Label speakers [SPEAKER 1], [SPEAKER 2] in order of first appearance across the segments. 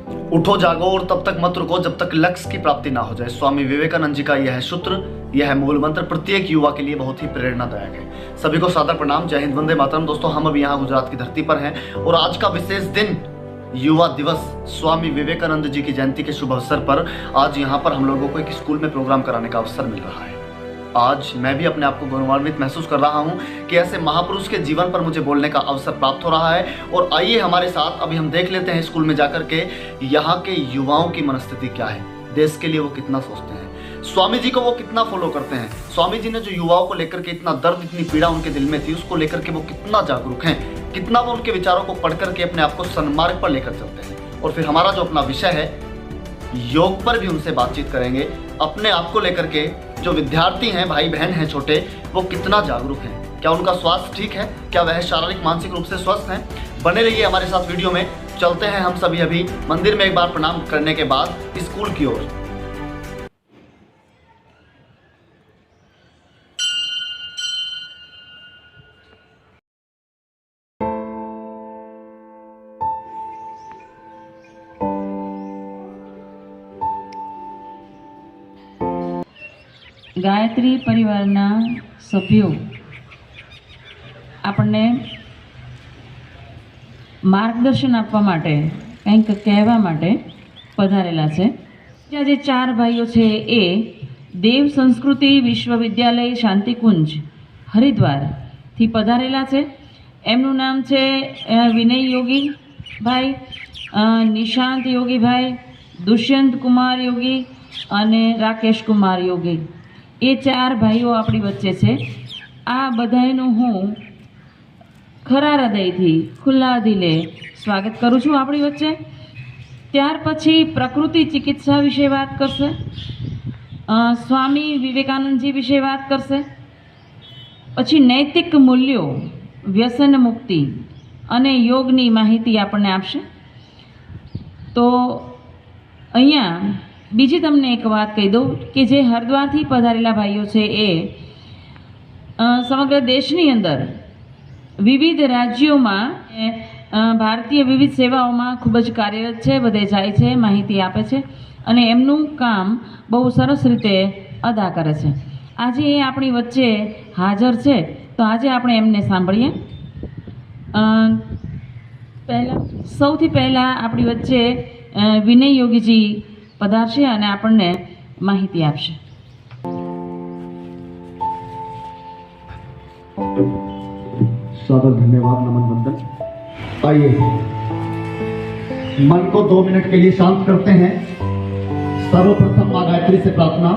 [SPEAKER 1] उठो जागो और तब तक मत रुको जब तक लक्ष्य की प्राप्ति ना हो जाए। स्वामी विवेकानंद जी का यह सूत्र, यह मूल मंत्र प्रत्येक युवा के लिए बहुत ही प्रेरणादायक है। सभी को सादर प्रणाम, जय हिंद, वंदे मातरम। दोस्तों, हम अभी यहाँ गुजरात की धरती पर हैं और आज का विशेष दिन युवा दिवस, स्वामी विवेकानंद जी की जयंती के शुभ अवसर पर आज यहाँ पर हम लोगों को एक स्कूल में प्रोग्राम कराने का अवसर मिल रहा है। आज मैं भी अपने आप को गौरवान्वित महसूस कर रहा हूं कि ऐसे महापुरुष के जीवन पर मुझे बोलने का अवसर प्राप्त हो रहा है। और आइए हमारे साथ अभी हम देख लेते हैं स्कूल में जाकर के यहाँ के युवाओं की मनस्थिति क्या है, देश के लिए वो कितना सोचते हैं, स्वामी जी को वो कितना फॉलो करते हैं। स्वामी जी ने जो युवाओं को लेकर के इतना दर्द, इतनी पीड़ा उनके दिल में थी, उसको लेकर के वो कितना जागरूक हैं, कितना वो उनके विचारों को पढ़ करके अपने आप को सन्मार्ग पर लेकर चलते हैं। और फिर हमारा जो अपना विषय है योग पर भी उनसे बातचीत करेंगे। अपने आप को लेकर के जो विद्यार्थी हैं, भाई बहन हैं छोटे, वो कितना जागरूक हैं, क्या उनका स्वास्थ्य ठीक है, क्या वह शारीरिक मानसिक रूप से स्वस्थ हैं। बने रहिए हमारे साथ वीडियो में। चलते हैं हम सभी अभी मंदिर में एक बार प्रणाम करने के बाद स्कूल की ओर।
[SPEAKER 2] ગાયત્રી પરિવારના સભ્યો આપણને માર્ગદર્શન આપવા માટે, કંઈક કહેવા માટે પધારેલા છે। જે ચાર ભાઈઓ છે એ દેવ સંસ્કૃતિ વિશ્વવિદ્યાલય શાંતિકુંજ હરિદ્વારથી પધારેલા છે। એમનું નામ છે વિનય યોગી ભાઈ, નિશાંત યોગી ભાઈ, દુષ્યંત કુમાર યોગી અને રાકેશ કુમાર યોગી। એ ચાર ભાઈઓ આપણી વચ્ચે છે। આ બધાયનું હું ખરા હૃદયથી ખુલ્લા દિલે સ્વાગત કરું છું આપણી વચ્ચે। ત્યાર પછી પ્રકૃતિ ચિકિત્સા વિશે વાત કરશે, સ્વામી વિવેકાનંદજી વિશે વાત કરશે, પછી નૈતિક મૂલ્યો, વ્યસન મુક્તિ અને યોગની માહિતી આપણને આપશે। તો અહીંયા બીજી તમને એક વાત કહી દઉં કે જે હરિદ્વારથી પધારેલા ભાઈઓ છે એ સમગ્ર દેશની અંદર વિવિધ રાજ્યોમાં ભારતીય વિવિધ સેવાઓમાં ખૂબ જ કાર્યરત છે, બધે જાય છે, માહિતી આપે છે અને એમનું કામ બહુ સરસ રીતે અદા કરે છે। આજે એ આપણી વચ્ચે હાજર છે, તો આજે આપણે એમને સાંભળીએ। સૌથી પહેલાં આપણી વચ્ચે વિનય યોગીજી પધારશે અને આપણને માહિતી આપશે।
[SPEAKER 1] सादर धन्यवाद, नमन वंदन। आइए मन को 2 मिनट के लिए शांत करते हैं। सर्वप्रथम मां गायत्री से प्रार्थना,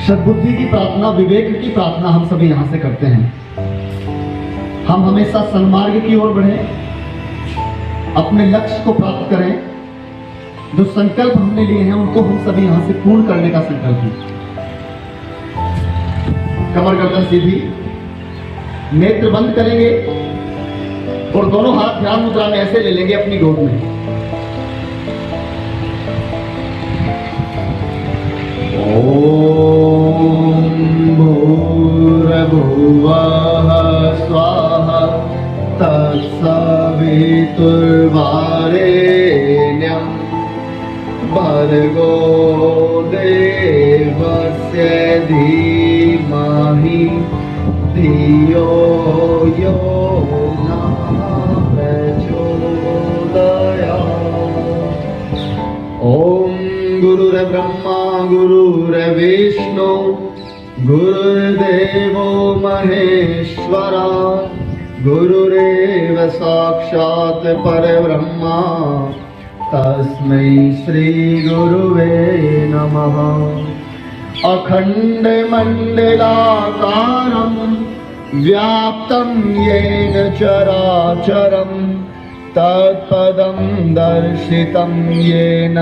[SPEAKER 1] सद्बुद्धि की प्रार्थना, विवेक की प्रार्थना हम सभी यहां से करते हैं। हम हमेशा सन्मार्ग की ओर बढ़े, अपने लक्ष्य को प्राप्त करें। जो संकल्प हमने लिए हैं उनको हम सभी यहां से पूर्ण करने का संकल्प लें। कमर गर्दन सीधी, नेत्र बंद करेंगे और दोनों हाथ ध्यान मुद्रा में ऐसे ले लेंगे अपनी गोद में। ओम भूर्भुवः स्वाहा तत्सवितुर्वरेण्यं भर्गो देवस्य धीमहि धियो यो नः प्रचोदयात्। ॐ गुरुर्ब्रह्मा गुरुर्विष्णु गुरुर्देवो महेश्वरा गुरुरेव साक्षात् परब्रह्मा तस्मै श्री गुरुवे नमः। अखण्डमण्डलाकारं व्याप्तं येन चराचरं तत्पदं दर्शितं येन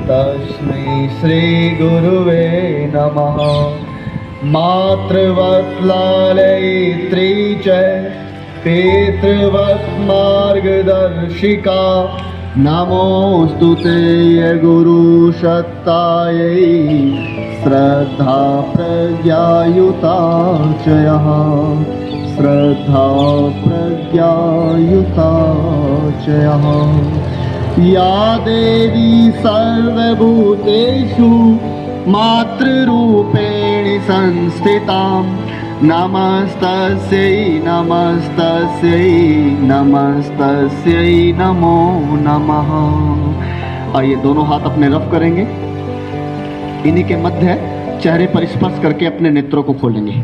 [SPEAKER 1] तस्मै श्री गुरुवे नमः। मातृवत् लालयित्री च पितृवत् मार्गदर्शिका नमोस्तुते गुरुसत्तायै श्रद्धा प्रज्ञायुता च यः श्रद्धा प्रज्ञायुता च यः। या देवी सर्वभूतेषु मातृरूपेण संस्थितां नमस्तस्यै नमस्तस्यै नमस्तस्यै नमो नमः। आइए दोनों हाथ अपने रफ करेंगे, इन्हीं के मध्य चेहरे पर स्पर्श करके अपने नेत्रों को खोलेंगे।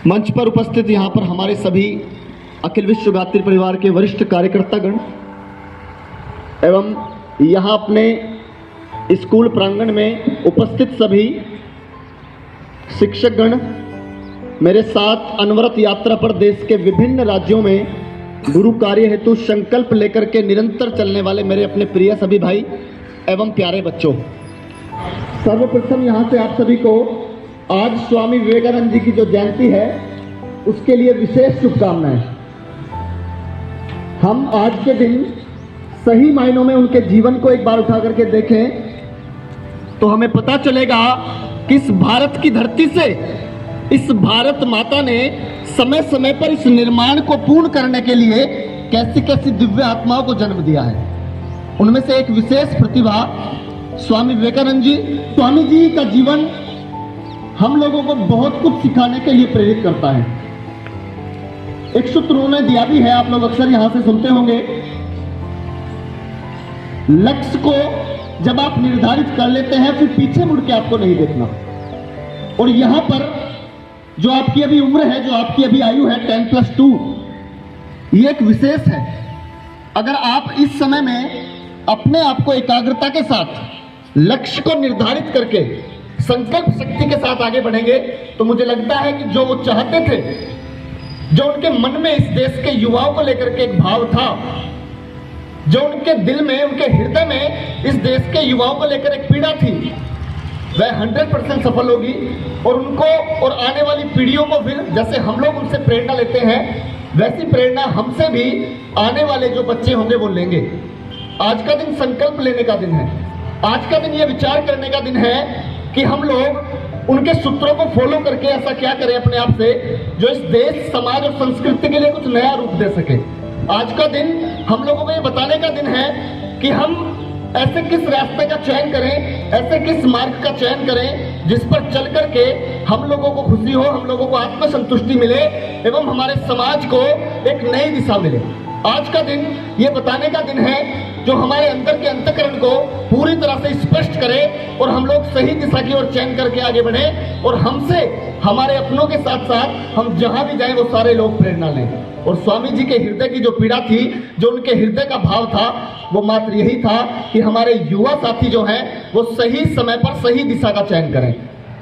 [SPEAKER 1] मंच पर उपस्थित यहाँ पर हमारे सभी अखिल विश्व गायत्री परिवार के वरिष्ठ कार्यकर्तागण एवं यहाँ अपने स्कूल प्रांगण में उपस्थित सभी शिक्षकगण, मेरे साथ अनवरत यात्रा पर देश के विभिन्न राज्यों में गुरु कार्य हेतु संकल्प लेकर के निरंतर चलने वाले मेरे अपने प्रिय सभी भाई एवं प्यारे बच्चों, सर्वप्रथम यहाँ से आप सभी को आज स्वामी विवेकानंद जी की जो जयंती है उसके लिए विशेष शुभकामनाएं। हम आज के दिन सही मायनों में उनके जीवन को एक बार उठा करके देखें तो हमें पता चलेगा कि इस भारत की धरती से इस भारत माता ने समय समय पर इस निर्माण को पूर्ण करने के लिए कैसी कैसी दिव्य आत्माओं को जन्म दिया है। उनमें से एक विशेष प्रतिभा स्वामी विवेकानंद जी। स्वामी जी का जीवन हम लोगों को बहुत कुछ सिखाने के लिए प्रेरित करता है। एक सूत्र उन्होंने दिया भी है, आप लोग अक्सर यहां से सुनते होंगे, लक्ष्य को जब आप निर्धारित कर लेते हैं फिर पीछे मुड़ के आपको नहीं देखना। और यहां पर जो आपकी अभी उम्र है, जो आपकी अभी आयु है 10+2, ये एक विशेष है। अगर आप इस समय में अपने आप को एकाग्रता के साथ लक्ष्य को निर्धारित करके संकल्प शक्ति के साथ आगे बढ़ेंगे तो मुझे लगता है कि जो वो चाहते थे, जो उनके मन में इस देश के युवाओं को लेकर के एक भाव था, जो उनके दिल में, उनके हृदय में इस देश के युवाओं को लेकर एक पीड़ा थी, वह 100% सफल होगी। और उनको और आने वाली पीढ़ियों को फिर जैसे हम लोग उनसे प्रेरणा लेते हैं वैसी प्रेरणा हमसे भी आने वाले जो बच्चे होंगे वो लेंगे। आज का दिन संकल्प लेने का दिन है। आज का दिन ये विचार करने का दिन है कि हम लोग उनके सूत्रों को फॉलो करके ऐसा क्या करें अपने आप से जो इस देश, समाज और संस्कृति के लिए कुछ नया रूप दे सके। आज का दिन हम लोगों को ये बताने का दिन है कि हम ऐसे किस रास्ते का चयन करें, ऐसे किस मार्ग का चयन करें जिस पर चल करके हम लोगों को खुशी हो, हम लोगों को आत्मसंतुष्टि मिले एवं हमारे समाज को एक नई दिशा मिले। आज का दिन ये बताने का दिन है जो हमारे अंदर के अंतःकरण को पूरी तरह से स्पष्ट करे और हम लोग सही दिशा की ओर चयन करके आगे बढ़े और हमसे, हमारे अपनों के साथ साथ हम जहां भी जाएं वो सारे लोग प्रेरणा लें। और स्वामी जी के हृदय की जो पीड़ा थी, जो उनके हृदय का भाव था, वो मात्र यही था कि हमारे युवा साथी जो हैं वो सही समय पर सही दिशा का चयन करें।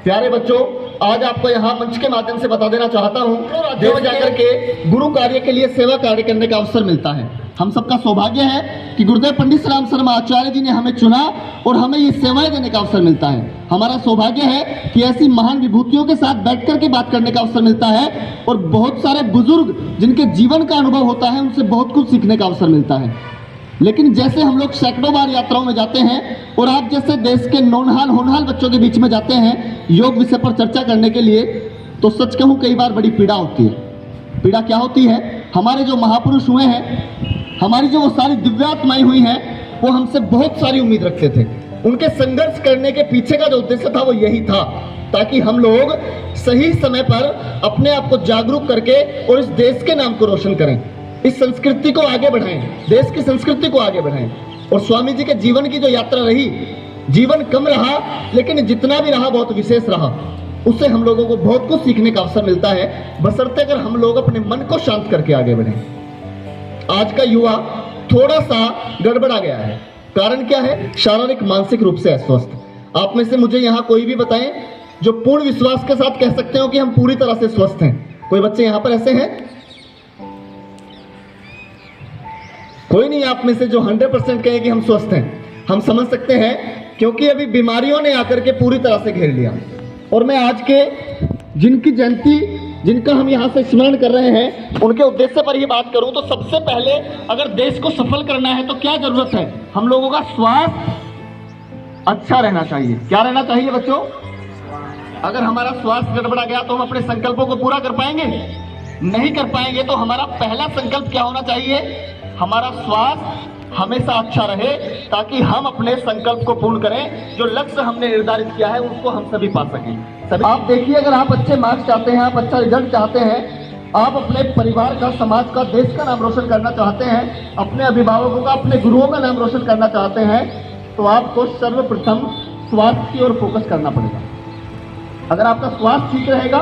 [SPEAKER 1] प्यारे बच्चों, आज आपको यहाँ मंच के माध्यम से बता देना चाहता हूँ, राज्यों में जाकर के गुरु कार्य के लिए सेवा कार्य करने का अवसर मिलता है। हम सबका सौभाग्य है कि गुरुदेव पंडित श्री राम शर्मा आचार्य जी ने हमें चुना और हमें ये सेवाएं देने का अवसर मिलता है। हमारा सौभाग्य है कि ऐसी महान विभूतियों के साथ बैठ करके बात करने का अवसर मिलता है और बहुत सारे बुजुर्ग जिनके जीवन का अनुभव होता है उनसे बहुत कुछ सीखने का अवसर मिलता है। लेकिन जैसे हम लोग सैकड़ों बार यात्राओं में जाते हैं और आप जैसे देश के नौनहाल होनहाल बच्चों के बीच में जाते हैं योग विषय पर चर्चा करने के लिए, तो सच कहूँ कई बार बड़ी पीड़ा होती है। पीड़ा क्या होती है? हमारे जो महापुरुष हुए हैं, हमारी जो वो सारी दिव्यात्माएं हुई हैं, वो हमसे बहुत सारी उम्मीद रखते थे। उनके संघर्ष करने के पीछे का जो उद्देश्य था वो यही था ताकि हम लोग सही समय पर अपने आप को जागरूक करके और इस देश के नाम को रोशन करें, इस संस्कृति को आगे बढ़ाएं, देश की संस्कृति को आगे बढ़ाएं। और स्वामी जी के जीवन की जो यात्रा रही, जीवन कम रहा लेकिन जितना भी रहा बहुत विशेष रहा। उससे हम लोगों को बहुत कुछ सीखने का अवसर मिलता है, बशर्ते अगर हम लोग अपने मन को शांत करके आगे बढ़ें। आज का युवा थोड़ा सा गड़बड़ा गया है। कारण क्या है? शारीरिक मानसिक रूप से अस्वस्थ। आप में से मुझे यहाँ कोई भी बताएं जो पूर्ण विश्वास के साथ कह सकते हो कि हम पूरी तरह से स्वस्थ हैं। कोई बच्चे यहाँ पर ऐसे हैं? कोई नहीं आप में से जो 100% कहे कि हम स्वस्थ हैं। हम समझ सकते हैं क्योंकि अभी बीमारियों ने आकर के पूरी तरह से घेर लिया। और मैं आज के जिनकी जयंती, जिनका हम यहाँ से स्मरण कर रहे हैं, उनके उद्देश्य पर ही बात करूं तो सबसे पहले अगर देश को सफल करना है तो क्या जरूरत है? हम लोगों का स्वास्थ्य अच्छा रहना चाहिए। क्या रहना चाहिए बच्चों? अगर हमारा स्वास्थ्य गड़बड़ा गया तो हम अपने संकल्पों को पूरा कर पाएंगे? नहीं कर पाएंगे। तो हमारा पहला संकल्प क्या होना चाहिए हमारा स्वास्थ्य हमेशा अच्छा रहे, ताकि हम अपने संकल्प को पूर्ण करें, जो लक्ष्य हमने निर्धारित किया है उसको हम सभी पा सकें। आप देखिए, अगर आप अच्छे मार्क्स चाहते हैं, आप अच्छा रिजल्ट चाहते हैं, आप अपने परिवार का, समाज का, देश का नाम रोशन करना चाहते हैं, अपने अभिभावकों का, अपने गुरुओं का नाम रोशन करना चाहते हैं, तो आपको सर्वप्रथम स्वास्थ्य की ओर फोकस करना पड़ेगा। अगर आपका स्वास्थ्य ठीक रहेगा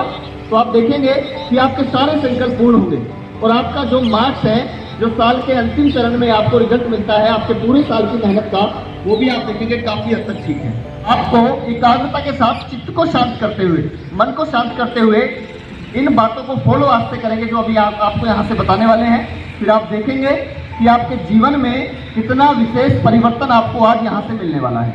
[SPEAKER 1] तो आप देखेंगे कि आपके सारे संकल्प पूर्ण होंगे और आपका जो मार्क्स है, जो साल के अंतिम चरण में आपको रिजल्ट मिलता है आपके पूरे साल की मेहनत का, वो भी आप देखेंगे काफी हद तक ठीक है। आपको एकाग्रता के साथ चित्त को शांत करते हुए, मन को शांत करते हुए इन बातों को फॉलो आज से करेंगे जो अभी आपको यहाँ से बताने वाले हैं। फिर आप देखेंगे कि आपके जीवन में कितना विशेष परिवर्तन आपको आज यहाँ से मिलने वाला है।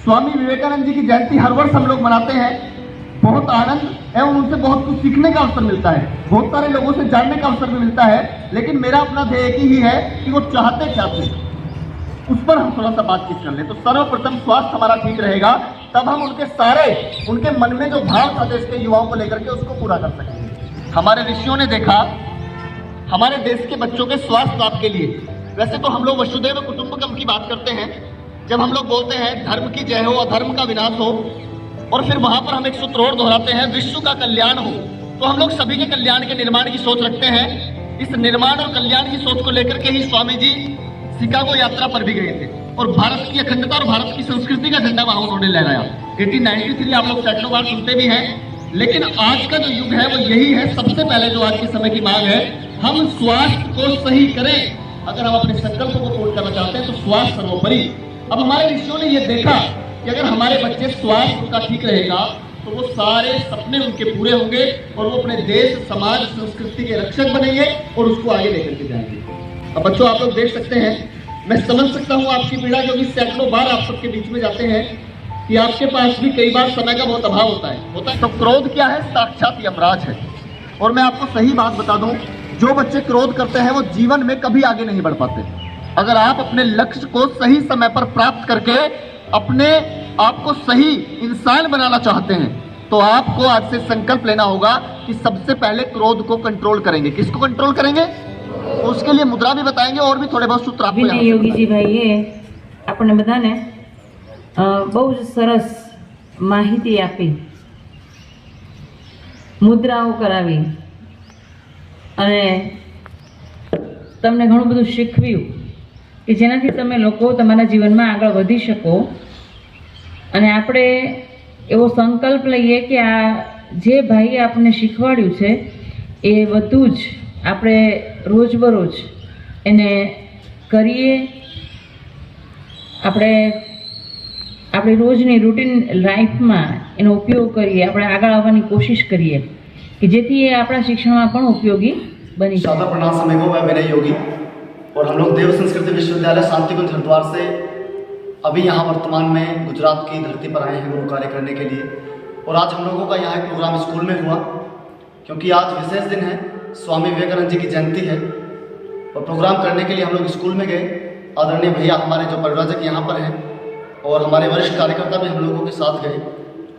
[SPEAKER 1] स्वामी विवेकानंद जी की जयंती हर वर्ष हम लोग मनाते हैं। बहुत आनंद एवं उनसे बहुत कुछ सीखने का अवसर मिलता है, बहुत सारे लोगों से जानने का अवसर भी मिलता है, लेकिन मेरा अपना ध्येय एक ही है कि वो चाहते क्या थे, उस पर हम थोड़ा सा बातचीत कर ले। तो सर्वप्रथम स्वास्थ्य हमारा ठीक रहेगा, तब हम उनके मन में जो भाव था देश के युवाओं को लेकर के उसको पूरा कर सकेंगे। हमारे ऋषियों ने देखा हमारे देश के बच्चों के स्वास्थ्य लाभ के लिए, वैसे तो हम लोग वसुधैव कुटुंबकम की बात करते हैं, जब हम लोग बोलते हैं धर्म की जय हो, अधर्म का विनाश हो, और फिर वहां पर हम एक सूत्र और दोहराते हैं, विश्व का कल्याण हो। तो हम लोग सभी के कल्याण के निर्माण की सोच रखते हैं। इस निर्माण और कल्याण की सोच को लेकर के ही स्वामी जी शिकागो यात्रा पर भी गए थे और भारत की अखंडता और भारत की संस्कृति का झंडा वहां उन्होंने लहराया। 1893 आप लोग सैकड़ों बार सुनते भी हैं, लेकिन आज का जो युग है वो यही है। सबसे पहले जो आज के समय की मांग है, हम स्वास्थ्य को सही करें। अगर हम अपने संकल्प को पूर्ण करना चाहते हैं तो स्वास्थ्य सर्वोपरि। अब हमारे ऋषियों ने ये देखा कि अगर हमारे बच्चे स्वास्थ्य उनका ठीक रहेगा तो वो सारे सपने उनके पूरे होंगे और वो अपने देश, समाज, संस्कृति के रक्षक बनेंगे और उसको आगे लेकर के जाएंगे। अब बच्चों आप लोग देख सकते हैं, मैं समझ सकता हूँ आपकी पीड़ा, क्योंकि सैकड़ों बार आप सबके बीच में जाते हैं कि आपके पास भी कई बार समय का बहुत अभाव होता है। तो क्रोध क्या है? साक्षात यमराज है। और मैं आपको सही बात बता दूं, जो बच्चे क्रोध करते हैं वो जीवन में कभी आगे नहीं बढ़ पाते। अगर आप अपने लक्ष्य को सही समय पर प्राप्त करके अपने आप को सही इंसान बनाना चाहते हैं तो आपको आज से संकल्प लेना होगा कि सबसे पहले क्रोध को कंट्रोल करेंगे। किसको कंट्रोल करेंगे? उसके लिए मुद्रा भी बताएंगे और भी थोड़े बहुत सूत्र आपको
[SPEAKER 2] વિનય યોગીજી ભાઈએ આપણને બધાને બહુ જ સરસ માહિતી આપી, મુદ્રાઓ કરાવી અને તમને ઘણું બધું શીખવ્યું કે જેનાથી તમે લોકો તમારા જીવનમાં આગળ વધી શકો। અને આપણે એવો સંકલ્પ લઈએ કે આ જે ભાઈએ આપણને શીખવાડ્યું છે એ બધું જ આપણે રોજબરોજ એને કરીએ, આપણે આપણી રોજની રૂટીન લાઈફમાં એનો ઉપયોગ કરીએ, આપણે આગળ આવવાની કોશિશ કરીએ કે જેથી એ આપણા शिक्षणમાં પણ ઉપયોગી બની શકે।
[SPEAKER 1] सादर प्रणाम समय को, मैं विनय योगी और हम लोग देव संस्कृति विश्वविद्यालय शांतिकुंज हरिद्वार से अभी यहाँ वर्तमान में गुजरात की धरती पर आए हैं गुरु कार्य करने के लिए। और आज हम लोगों का यहाँ एक प्रोग्राम स्कूल में हुआ, क्योंकि आज विशेष दिन है, स्वामी विवेकानंद जी की जयंती है। और प्रोग्राम करने के लिए हम लोग स्कूल में गए। आदरणीय भैया हमारे जो परिव्राजक यहाँ पर हैं और हमारे वरिष्ठ कार्यकर्ता भी हम लोगों के साथ गए।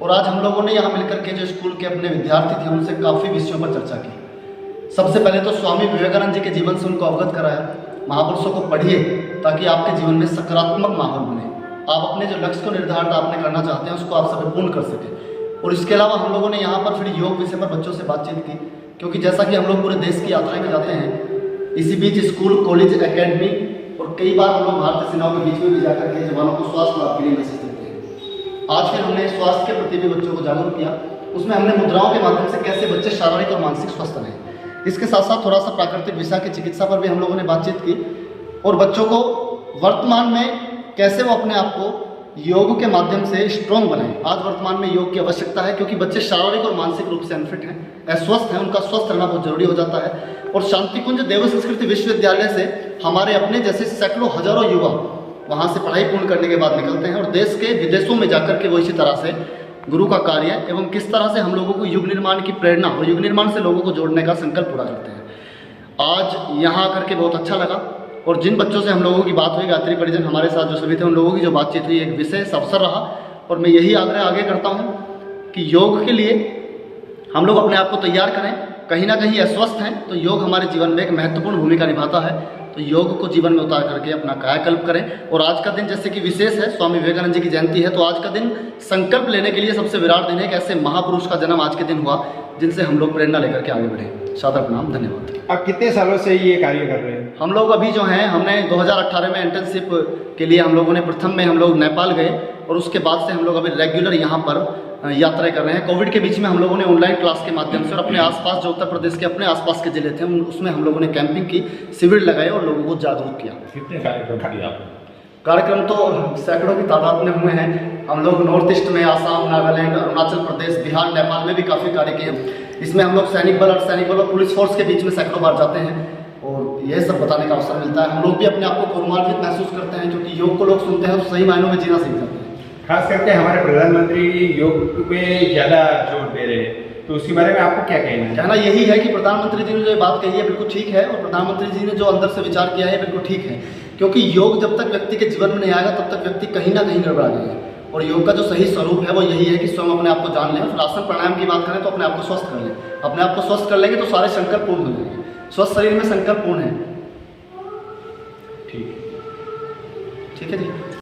[SPEAKER 1] और आज हम लोगों ने यहाँ मिलकर के जो स्कूल के अपने विद्यार्थी थे उनसे काफ़ी विषयों पर चर्चा की। सबसे पहले तो स्वामी विवेकानंद जी के जीवन से उनको अवगत कराया। महापुरुषों को पढ़िए ताकि आपके जीवन में सकारात्मक माहौल बने, आप अपने जो लक्ष्य को निर्धारित आपने करना चाहते हैं उसको आप सभी पूर्ण कर सकें। और इसके अलावा हम लोगों ने यहाँ पर फिर योग विषय पर बच्चों से बातचीत की, क्योंकि जैसा कि हम लोग पूरे देश की यात्राएं में जाते हैं, इसी बीच स्कूल, कॉलेज, एकेडमी और कई बार हम लोग भारतीय सेनाओं के बीच में भी जाकर के जवानों को स्वास्थ्य लाभ के लिए मैसेज देते हैं। आज फिर हमने स्वास्थ्य के प्रति भी बच्चों को जागरूक किया। उसमें हमने मुद्राओं के माध्यम से कैसे बच्चे शारीरिक और मानसिक स्वस्थ रहें, इसके साथ साथ थोड़ा सा प्राकृतिक विषय की चिकित्सा पर भी हम लोगों ने बातचीत की। और बच्चों को वर्तमान में कैसे वो अपने आप को योग के माध्यम से स्ट्रॉन्ग बनाएं। आज वर्तमान में योग की आवश्यकता है, क्योंकि बच्चे शारीरिक और मानसिक रूप से अनफिट हैं, अस्वस्थ हैं, उनका स्वस्थ रहना बहुत जरूरी हो जाता है। और शांतिकुंज देव संस्कृति विश्वविद्यालय से हमारे अपने जैसे सैकड़ों हजारों युवा वहाँ से पढ़ाई पूर्ण करने के बाद निकलते हैं और देश के विदेशों में जाकर के वो इसी तरह से गुरु का कार्य एवं किस तरह से हम लोगों को युग निर्माण की प्रेरणा और युग निर्माण से लोगों को जोड़ने का संकल्प पूरा करते हैं। आज यहाँ आकर के बहुत अच्छा लगा। और जिन बच्चों से हम लोगों की बात हुई, गायत्री परिजन हमारे साथ जो सभी थे, उन लोगों की जो बातचीत हुई एक विशेष अवसर रहा। और मैं यही आग्रह आगे करता हूँ कि योग के लिए हम लोग अपने आप को तैयार करें। कहीं ना कहीं अस्वस्थ हैं तो योग हमारे जीवन में एक महत्वपूर्ण भूमिका निभाता है। तो योग को जीवन में उतार करके अपना कायाकल्प करें। और आज का दिन जैसे कि विशेष है, स्वामी विवेकानंद जी की जयंती है, तो आज का दिन संकल्प लेने के लिए सबसे विराट दिन है कि ऐसे महापुरुष का जन्म आज के दिन हुआ जिनसे हम लोग प्रेरणा लेकर के आगे बढ़े। सादर प्रणाम, धन्यवाद।
[SPEAKER 3] आप कितने सालों से ये कार्य कर रहे हैं?
[SPEAKER 1] हम लोग अभी जो हैं, हमने 2018 में इंटर्नशिप के लिए हम लोगों ने प्रथम में हम लोग नेपाल गए और उसके बाद से हम लोग अभी रेगुलर यहाँ पर यात्राएं कर रहे हैं। कोविड के बीच में हम लोगों ने ऑनलाइन क्लास के माध्यम से और अपने आसपास जो उत्तर प्रदेश के अपने आसपास के जिले थे उसमें हम लोगों ने कैंपिंग की, शिविर लगाए और लोगों को जागरूक किया।
[SPEAKER 3] कितने कार्यक्रम किए आपने?
[SPEAKER 1] कार्यक्रम तो सैकड़ों की तादाद में हुए हैं। हम लोग नॉर्थ ईस्ट में आसाम, नागालैंड, अरुणाचल प्रदेश, बिहार, नेपाल में भी काफ़ी कार्य किए हैं। इसमें हम लोग सैनिक बल, अर्धसैनिक बल और पुलिस फोर्स के बीच में सैकड़ों बार जाते हैं और यह सब बताने का अवसर मिलता है। हम लोग भी अपने आप को गौरवान्वित महसूस करते हैं क्योंकि योग को लोग सुनते हैं तो सही मायनों में जीना सीख जाते हैं।
[SPEAKER 3] खास करके हमारे प्रधानमंत्री योग पे ज़्यादा जोर दे रहे हैं, तो उसके बारे में आपको क्या कहना है?
[SPEAKER 1] कहना यही है कि प्रधानमंत्री जी ने जो ये बात कही है बिल्कुल ठीक है और प्रधानमंत्री जी ने जो अंदर से विचार किया है बिल्कुल ठीक है, क्योंकि योग जब तक व्यक्ति के जीवन में नहीं आएगा तब तक व्यक्ति कहीं ना कहीं गड़बड़ा जाएगा। और योग का जो सही स्वरूप है वो यही है कि स्वयं अपने आप को जान लें। फिर आसन प्राणायाम की बात करें तो अपने आप को स्वस्थ कर लें। अपने आप को स्वस्थ कर लेंगे तो सारे संकल्प पूर्ण हो जाएंगे। स्वस्थ शरीर में संकल्प पूर्ण है।
[SPEAKER 3] ठीक है।
[SPEAKER 1] ठीक है जी।